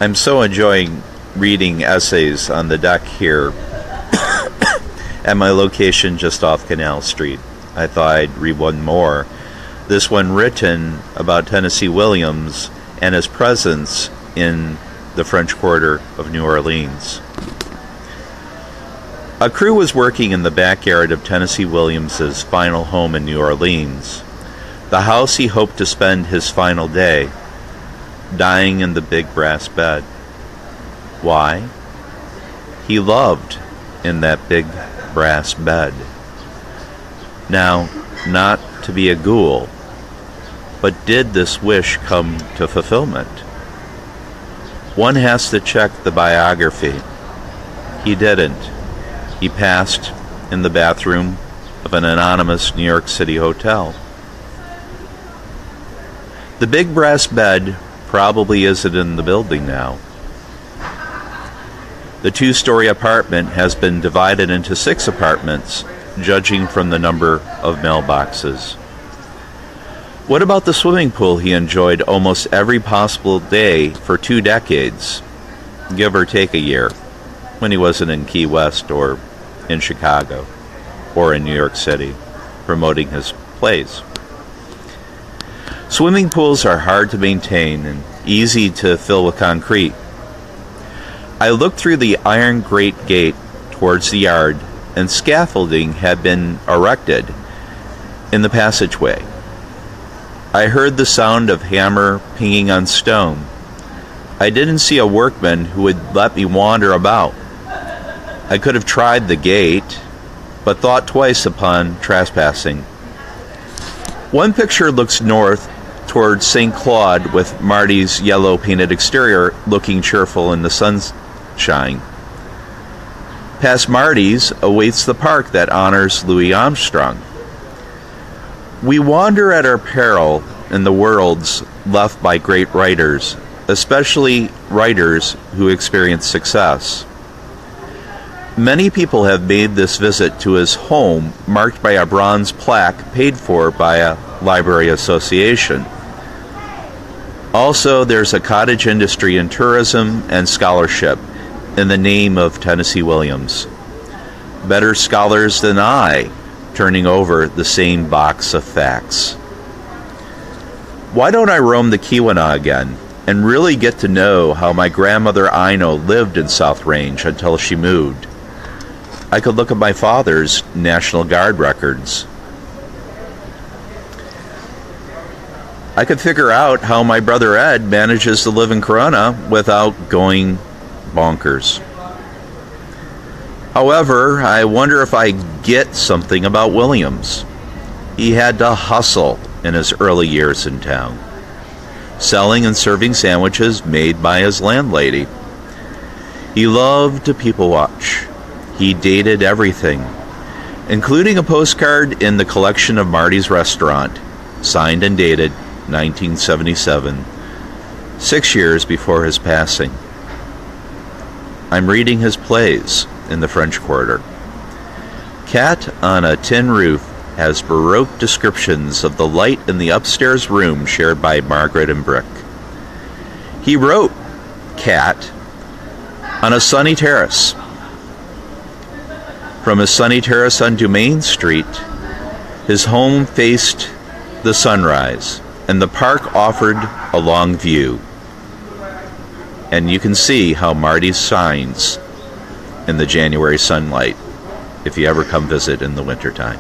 I'm so enjoying reading essays on the deck here at my location just off Canal Street. I thought I'd read one more. This one written about Tennessee Williams and his presence in the French Quarter of New Orleans. A crew was working in the backyard of Tennessee Williams's final home in New Orleans, the house he hoped to spend his final day, dying in the big brass bed. Why? He loved in that big brass bed. Now, not to be a ghoul, but did this wish come to fulfillment? One has to check the biography. He didn't. He passed in the bathroom of an anonymous New York City hotel. The big brass bed probably isn't in the building now. The two-story apartment has been divided into 6 apartments, judging from the number of mailboxes. What about the swimming pool he enjoyed almost every possible day for 2 decades, give or take a year, when he wasn't in Key West or in Chicago or in New York City promoting his plays? Swimming pools are hard to maintain and easy to fill with concrete. I looked through the iron grate gate towards the yard, and scaffolding had been erected in the passageway. I heard the sound of hammer pinging on stone. I didn't see a workman who would let me wander about. I could have tried the gate, but thought twice upon trespassing. One picture looks north towards St. Claude with Marty's yellow painted exterior looking cheerful in the sunshine. Past Marty's awaits the park that honors Louis Armstrong. We wander at our peril in the worlds left by great writers, especially writers who experience success. Many people have made this visit to his home marked by a bronze plaque paid for by a library association. Also, there's a cottage industry in tourism and scholarship in the name of Tennessee Williams. Better scholars than I turning over the same box of facts. Why don't I roam the Keweenaw again and really get to know how my grandmother Ino lived in South Range until she moved? I could look at my father's National Guard records. I could figure out how my brother Ed manages to live in Corona without going bonkers. However, I wonder if I get something about Williams. He had to hustle in his early years in town, selling and serving sandwiches made by his landlady. He loved to people watch. He dated everything, including a postcard in the collection of Marty's Restaurant, signed and dated 1977, 6 years before his passing. I'm reading his plays in the French Quarter. Cat on a Tin Roof has Baroque descriptions of the light in the upstairs room shared by Margaret and Brick. He wrote Cat on a sunny terrace. From his sunny terrace on Dumaine Street, his home faced the sunrise, and the park offered a long view. And you can see how Marty's shines in the January sunlight if you ever come visit in the wintertime.